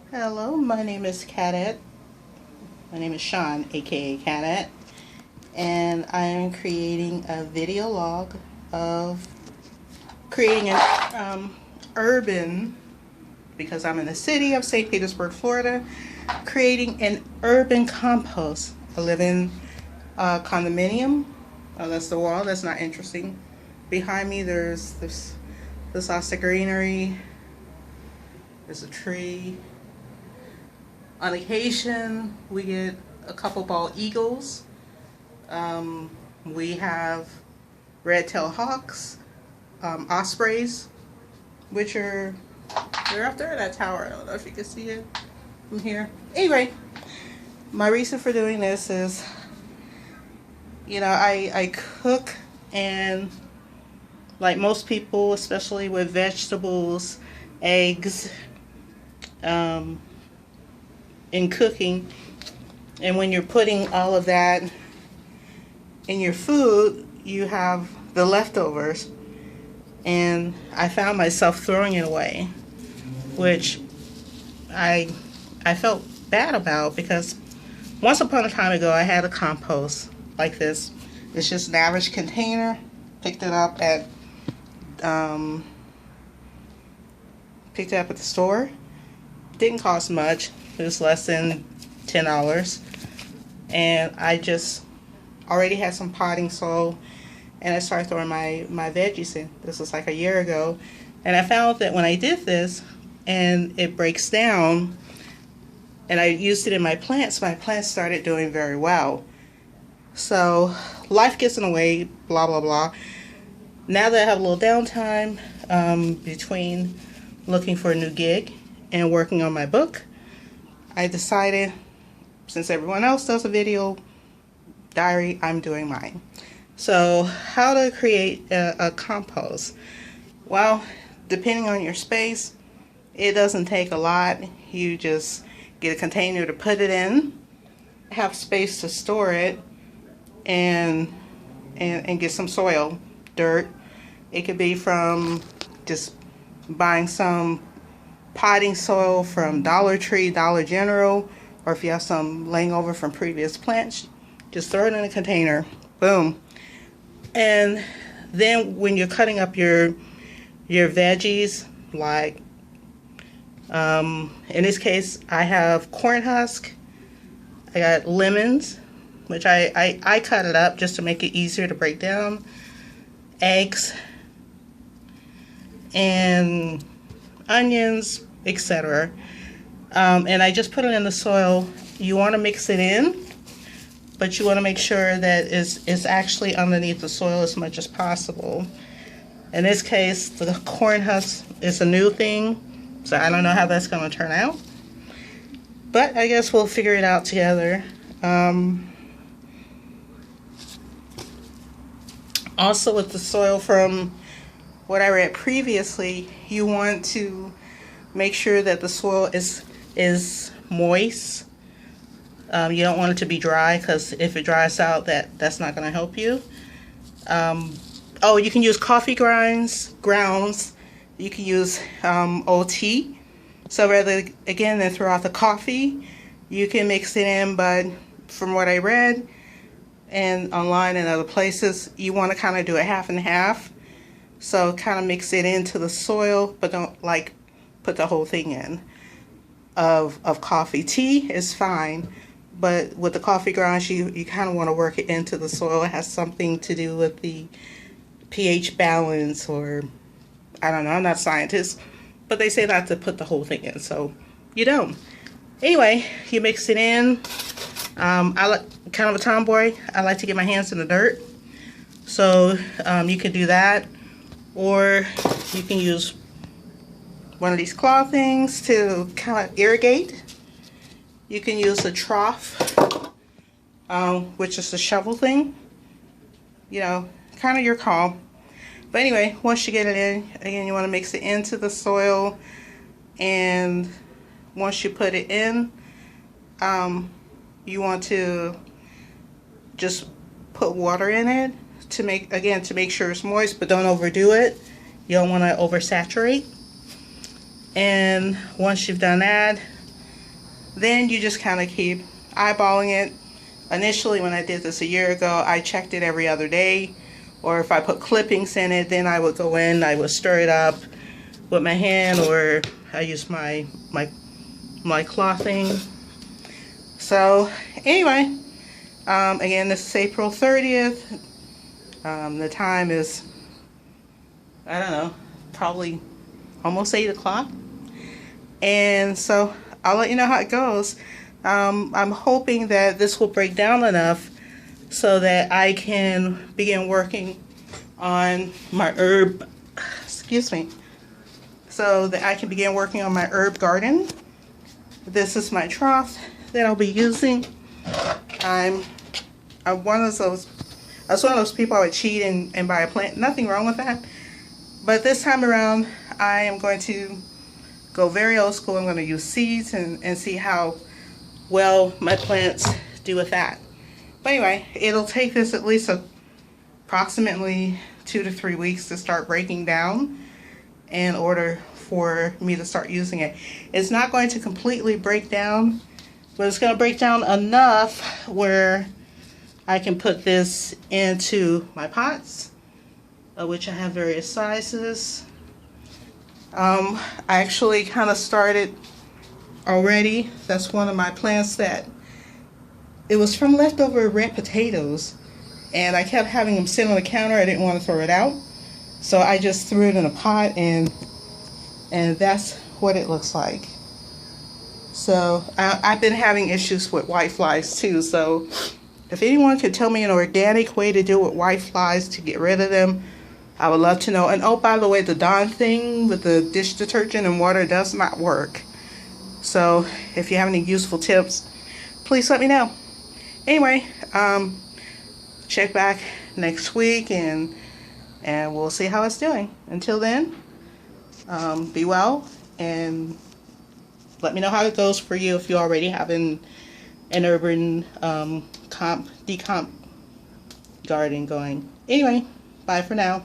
Hello, my name is Cadet. My name is Sean, aka Cadet, and I am creating a video log of creating an urban, because I'm in the city of St. Petersburg, Florida, creating an urban compost. I live in a condominium. Oh, that's the wall. That's not interesting. Behind me, there's this lots of greenery. There's a tree. On occasion, we get a couple bald eagles. We have red-tailed hawks, ospreys, which they're up there in that tower. I don't know if you can see it from here. Anyway, my reason for doing this is, I cook, and like most people, especially with vegetables, eggs, in cooking, and when you're putting all of that in your food, you have the leftovers, and I found myself throwing it away, which I felt bad about, because once upon a time ago I had a compost like this. It's just an average container. Picked it up at the store. Didn't cost much. It was less than $10, and I just already had some potting soil, and I started throwing my veggies in. This was like a year ago, and I found that when I did this and it breaks down, and I used it in my plants started doing very well. So life gets in the way, blah blah blah. Now that I have a little downtime between looking for a new gig and working on my book, I decided, since everyone else does a video diary, I'm doing mine. So how to create a compost? Well, depending on your space, it doesn't take a lot. You just get a container to put it in, have space to store it, and get some soil, dirt. It could be from just buying some potting soil from Dollar Tree, Dollar General, or if you have some laying over from previous plants, just throw it in a container. Boom. And then when you're cutting up your veggies, like in this case I have corn husk, I got lemons, which I cut it up just to make it easier to break down, eggs, and onions, etc. And I just put it in the soil. You want to mix it in, but you want to make sure that it's actually underneath the soil as much as possible. In this case, the corn husk is a new thing, so I don't know how that's going to turn out, but I guess we'll figure it out together. Also, with the soil, from what I read previously, you want to make sure that the soil is moist. You don't want it to be dry, because if it dries out, that's not going to help you. Oh, you can use coffee grounds. You can use OT. So rather, again, than throw out the coffee, you can mix it in. But from what I read and online and other places, you want to kind of do it half and half. So kind of mix it into the soil, but don't like put the whole thing in of coffee. Tea is fine, but with the coffee grounds, you kind of want to work it into the soil. It has something to do with the pH balance, or I don't know, I'm not a scientist, but they say not to put the whole thing in, so you don't. Anyway, you mix it in. I like, kind of a tomboy, I like to get my hands in the dirt, so you can do that, or you can use one of these claw things to kind of irrigate. You can use a trough, which is the shovel thing. Kind of your call. But anyway, once you get it in, again, you want to mix it into the soil, and once you put it in, you want to just put water in it to make sure it's moist, but don't overdo it. You don't want to oversaturate. And once you've done that, Then you just kind of keep eyeballing it. Initially, when I did this a year ago, I checked it every other day, or if I put clippings in it, then I would go in, I would stir it up with my hand, or I use my clothing. So anyway, again, this is April 30th. The time is, I don't know, probably almost 8 o'clock. And so I'll let you know how it goes. I'm hoping that this will break down enough so that I can begin working on my herb, excuse me, so that I can begin working on my herb garden. This is my trough that I'll be using. I'm one of those, I was one of those people I would cheat and buy a plant. Nothing wrong with that. But this time around, I am going to go very old school. I'm going to use seeds and see how well my plants do with that. But anyway, it'll take this at least approximately 2 to 3 weeks to start breaking down in order for me to start using it. It's not going to completely break down, but it's going to break down enough where I can put this into my pots, which I have various sizes. I actually kind of started already. That's one of my plants that it was from leftover red potatoes, and I kept having them sit on the counter. I didn't want to throw it out, so I just threw it in a pot, and that's what it looks like. So I've been having issues with white flies too, so if anyone could tell me an organic way to deal with white flies to get rid of them, I would love to know. And oh, by the way, the Dawn thing with the dish detergent and water does not work. So if you have any useful tips, please let me know. Anyway, check back next week and we'll see how it's doing. Until then, be well and let me know how it goes for you if you already have an urban decomp garden going. Anyway, bye for now.